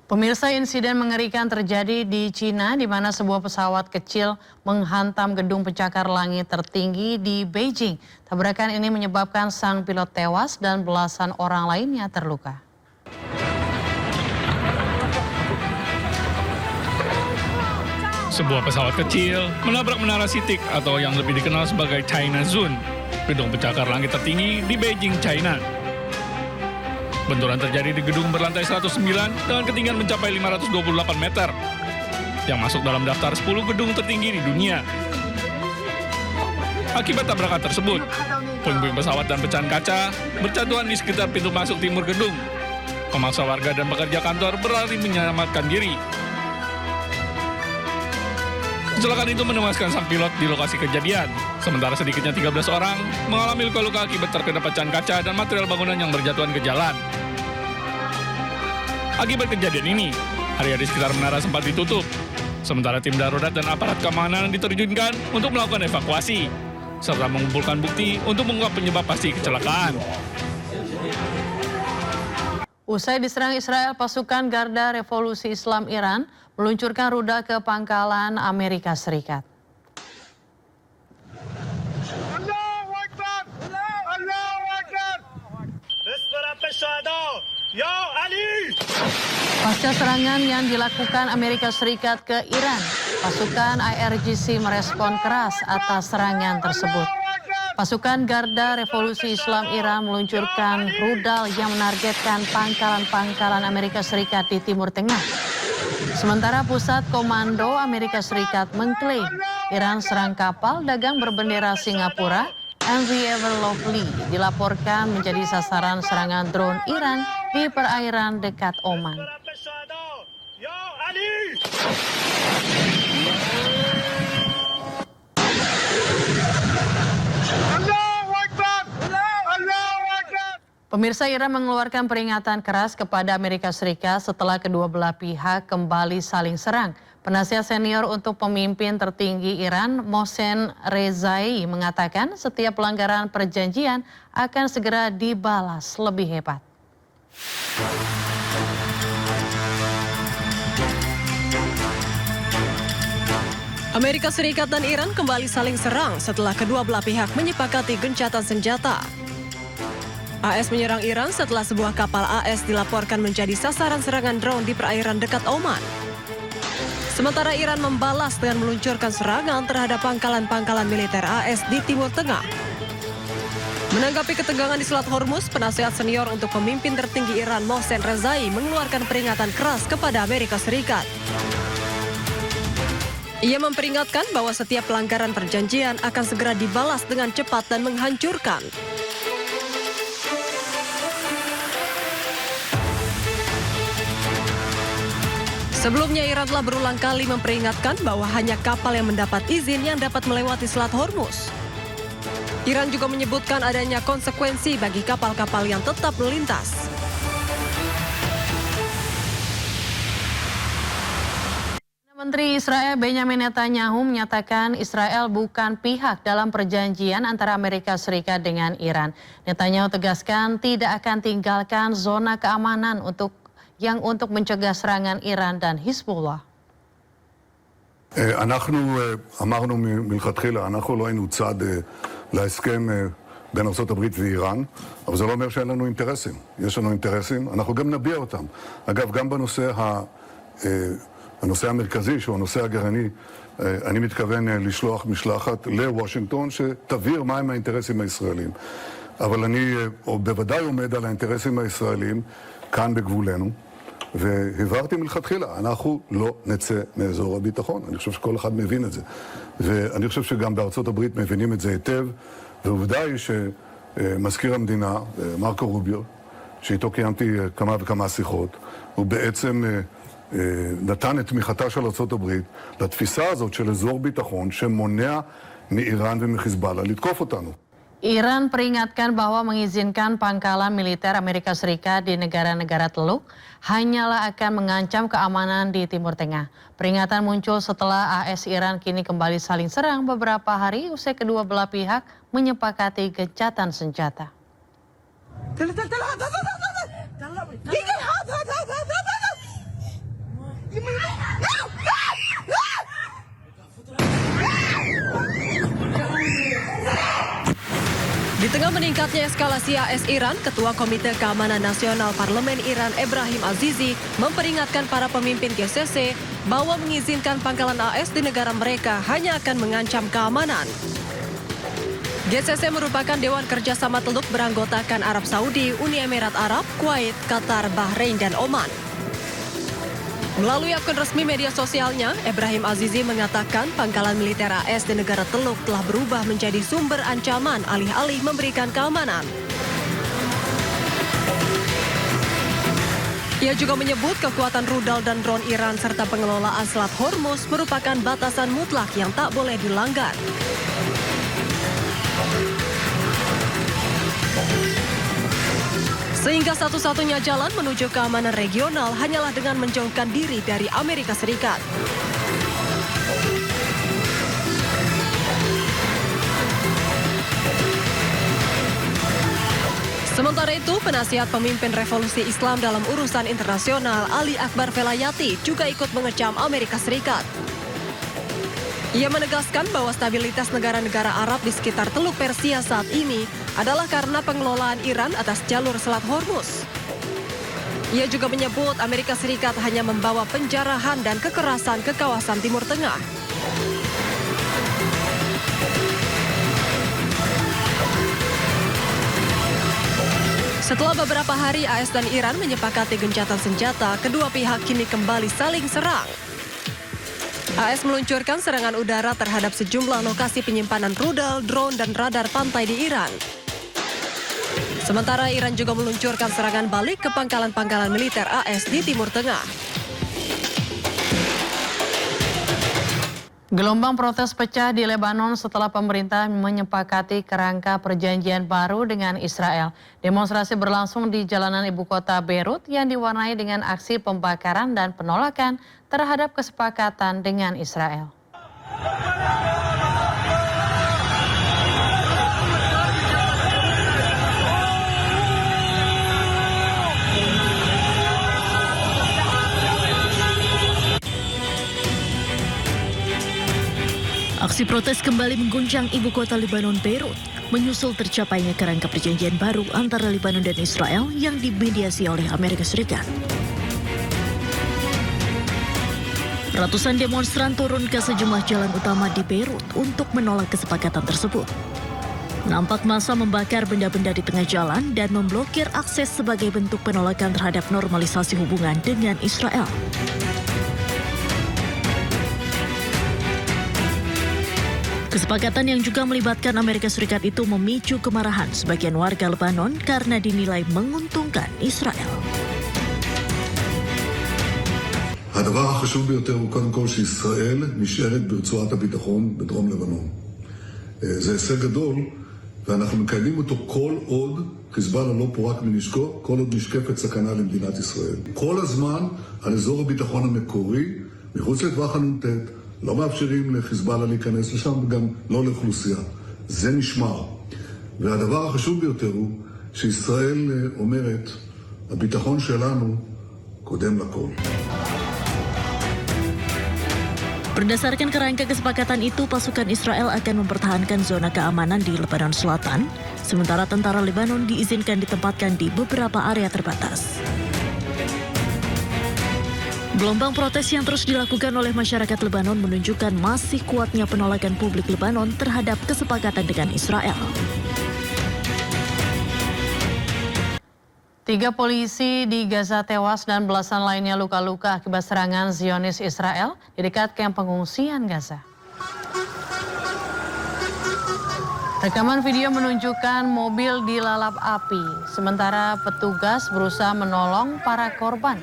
Pemirsa, insiden mengerikan terjadi di Cina di mana sebuah pesawat kecil menghantam gedung pencakar langit tertinggi di Beijing. Tabrakan ini menyebabkan sang pilot tewas dan belasan orang lainnya terluka. Sebuah pesawat kecil menabrak menara Sitik atau yang lebih dikenal sebagai China Zone, gedung pencakar langit tertinggi di Beijing, China. Benturan terjadi di gedung berlantai 109 dengan ketinggian mencapai 528 meter, yang masuk dalam daftar 10 gedung tertinggi di dunia. Akibat tabrakan tersebut, puing-puing pesawat dan pecahan kaca berjatuhan di sekitar pintu masuk timur gedung, memaksa warga dan pekerja kantor berlari menyelamatkan diri. Kecelakaan itu menewaskan sang pilot di lokasi kejadian, sementara sedikitnya 13 orang mengalami luka-luka akibat terkena pecahan kaca dan material bangunan yang berjatuhan ke jalan. Akibat kejadian ini, area di sekitar menara sempat ditutup, sementara tim darurat dan aparat keamanan diterjunkan untuk melakukan evakuasi, serta mengumpulkan bukti untuk mengungkap penyebab pasti kecelakaan. Usai diserang Israel, pasukan Garda Revolusi Islam Iran meluncurkan rudal ke pangkalan Amerika Serikat. Pasca serangan yang dilakukan Amerika Serikat ke Iran, pasukan IRGC merespon keras atas serangan tersebut. Pasukan Garda Revolusi Islam Iran meluncurkan rudal yang menargetkan pangkalan-pangkalan Amerika Serikat di Timur Tengah. Sementara Pusat Komando Amerika Serikat mengklaim Iran serang kapal dagang berbendera Singapura, MV Ever Lovely dilaporkan menjadi sasaran serangan drone Iran di perairan dekat Oman. Pemirsa, Iran mengeluarkan peringatan keras kepada Amerika Serikat setelah kedua belah pihak kembali saling serang. Penasihat senior untuk pemimpin tertinggi Iran, Mohsen Rezai, mengatakan setiap pelanggaran perjanjian akan segera dibalas lebih hebat. Amerika Serikat dan Iran kembali saling serang setelah kedua belah pihak menyepakati gencatan senjata. AS menyerang Iran setelah sebuah kapal AS dilaporkan menjadi sasaran serangan drone di perairan dekat Oman. Sementara Iran membalas dengan meluncurkan serangan terhadap pangkalan-pangkalan militer AS di Timur Tengah. Menanggapi ketegangan di Selat Hormuz, penasihat senior untuk pemimpin tertinggi Iran, Mohsen Rezai, mengeluarkan peringatan keras kepada Amerika Serikat. Ia memperingatkan bahwa setiap pelanggaran perjanjian akan segera dibalas dengan cepat dan menghancurkan. Sebelumnya, Iran telah berulang kali memperingatkan bahwa hanya kapal yang mendapat izin yang dapat melewati Selat Hormuz. Iran juga menyebutkan adanya konsekuensi bagi kapal-kapal yang tetap melintas. Menteri Israel Benjamin Netanyahu menyatakan Israel bukan pihak dalam perjanjian antara Amerika Serikat dengan Iran. Netanyahu tegaskan tidak akan tinggalkan zona keamanan untuk mencegah serangan Iran dan Hizbullah. אנחנו אמרנו מלכתחילה, אנחנו לא היינו צד להסכם בין ארצות הברית ואיראן, אבל זה לא אומר שאין לנו אינטרסים. יש לנו אינטרסים, אנחנו גם נביע אותם. אגב, גם הנושא המרכזי, שהוא הנושא הגרעיני, אני מתכוון לשלוח משלחת לוושינגטון שתבהיר מהם האינטרסים הישראלים. אבל אני בוודאי עומד על האינטרסים הישראלים כאן בגבולנו, והבהרתי מלכתחילה, אנחנו לא נצא מאזור הביטחון. אני חושב שכל אחד מבין את זה. ואני חושב שגם בארצות הברית מבינים את זה היטב, ועובדה היא שמזכיר המדינה, מרקו רוביו, שאיתו קיימתי כמה וכמה שיחות, הוא בעצם נתן את תמיכתה של ארצות הברית לתפיסה הזאת של אזור ביטחון שמונע מאיראן ומחיזבאללה לתקוף אותנו. Iran peringatkan bahwa mengizinkan pangkalan militer Amerika Serikat di negara-negara Teluk hanyalah akan mengancam keamanan di Timur Tengah. Peringatan muncul setelah AS Iran kini kembali saling serang beberapa hari usai kedua belah pihak menyepakati gencatan senjata. Tengah meningkatnya eskalasi AS Iran, Ketua Komite Keamanan Nasional Parlemen Iran Ebrahim Azizi memperingatkan para pemimpin GCC bahwa mengizinkan pangkalan AS di negara mereka hanya akan mengancam keamanan. GCC merupakan Dewan Kerjasama Teluk beranggotakan Arab Saudi, Uni Emirat Arab, Kuwait, Qatar, Bahrain, dan Oman. Melalui akun resmi media sosialnya, Ebrahim Azizi mengatakan pangkalan militer AS di negara Teluk telah berubah menjadi sumber ancaman alih-alih memberikan keamanan. Ia juga menyebut kekuatan rudal dan drone Iran serta pengelolaan Selat Hormuz merupakan batasan mutlak yang tak boleh dilanggar. Sehingga satu-satunya jalan menuju keamanan regional hanyalah dengan menjauhkan diri dari Amerika Serikat. Sementara itu, penasihat pemimpin revolusi Islam dalam urusan internasional Ali Akbar Velayati juga ikut mengecam Amerika Serikat. Ia menegaskan bahwa stabilitas negara-negara Arab di sekitar Teluk Persia saat ini adalah karena pengelolaan Iran atas jalur Selat Hormuz. Ia juga menyebut Amerika Serikat hanya membawa penjarahan dan kekerasan ke kawasan Timur Tengah. Setelah beberapa hari AS dan Iran menyepakati gencatan senjata, kedua pihak kini kembali saling serang. AS meluncurkan serangan udara terhadap sejumlah lokasi penyimpanan rudal, drone, dan radar pantai di Iran. Sementara Iran juga meluncurkan serangan balik ke pangkalan-pangkalan militer AS di Timur Tengah. Gelombang protes pecah di Lebanon setelah pemerintah menyepakati kerangka perjanjian baru dengan Israel. Demonstrasi berlangsung di jalanan ibu kota Beirut yang diwarnai dengan aksi pembakaran dan penolakan terhadap kesepakatan dengan Israel. Aksi protes kembali mengguncang ibu kota Lebanon, Beirut, menyusul tercapainya kerangka perjanjian baru antara Lebanon dan Israel yang dimediasi oleh Amerika Serikat. Ratusan demonstran turun ke sejumlah jalan utama di Beirut untuk menolak kesepakatan tersebut. Nampak massa membakar benda-benda di tengah jalan dan memblokir akses sebagai bentuk penolakan terhadap normalisasi hubungan dengan Israel. Kesepakatan yang juga melibatkan Amerika Serikat itu memicu kemarahan sebagian warga Lebanon karena dinilai menguntungkan Israel. הדבר החשוב ביותר הוא קודם כל שישראל נשארת ברצועת הביטחון בדרום לבנון. זה הישג גדול, ואנחנו מקיימים אותו כל עוד חיזבאללה לא פורק מנשקו, כל עוד נשקפת סכנה למדינת ישראל. כל הזמן על אזור הביטחון המקורי, מחוץ לטווח הנ"ט, לא מאפשרים לחיזבאללה להיכנס לשם, וגם לא לאוכלוסייה. זה נשמר. והדבר החשוב ביותר הוא שישראל אומרת, הביטחון שלנו קודם לכל. Berdasarkan kerangka kesepakatan itu, pasukan Israel akan mempertahankan zona keamanan di Lebanon Selatan, sementara tentara Lebanon diizinkan ditempatkan di beberapa area terbatas. Gelombang protes yang terus dilakukan oleh masyarakat Lebanon menunjukkan masih kuatnya penolakan publik Lebanon terhadap kesepakatan dengan Israel. 3 polisi di Gaza tewas dan belasan lainnya luka-luka akibat serangan Zionis Israel di dekat kamp pengungsian Gaza. Rekaman video menunjukkan mobil dilalap api, sementara petugas berusaha menolong para korban.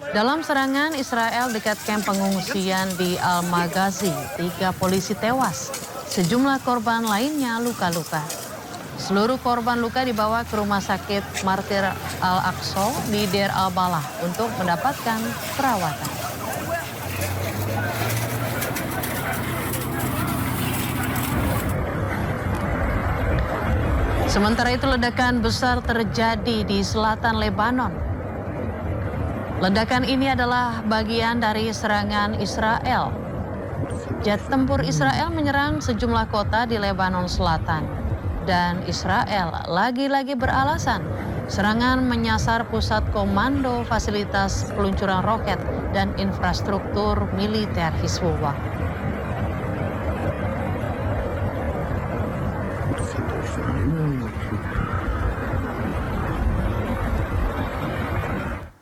Dalam serangan Israel dekat kamp pengungsian di Al-Maghazi, 3 polisi tewas. Sejumlah korban lainnya luka-luka. Seluruh korban luka dibawa ke rumah sakit Martir Al-Aqsa di Deir al-Balah untuk mendapatkan perawatan. Sementara itu ledakan besar terjadi di selatan Lebanon. Ledakan ini adalah bagian dari serangan Israel. Jet tempur Israel menyerang sejumlah kota di Lebanon Selatan. dan Israel lagi-lagi beralasan serangan menyasar pusat komando, fasilitas peluncuran roket, dan infrastruktur militer Hizbullah.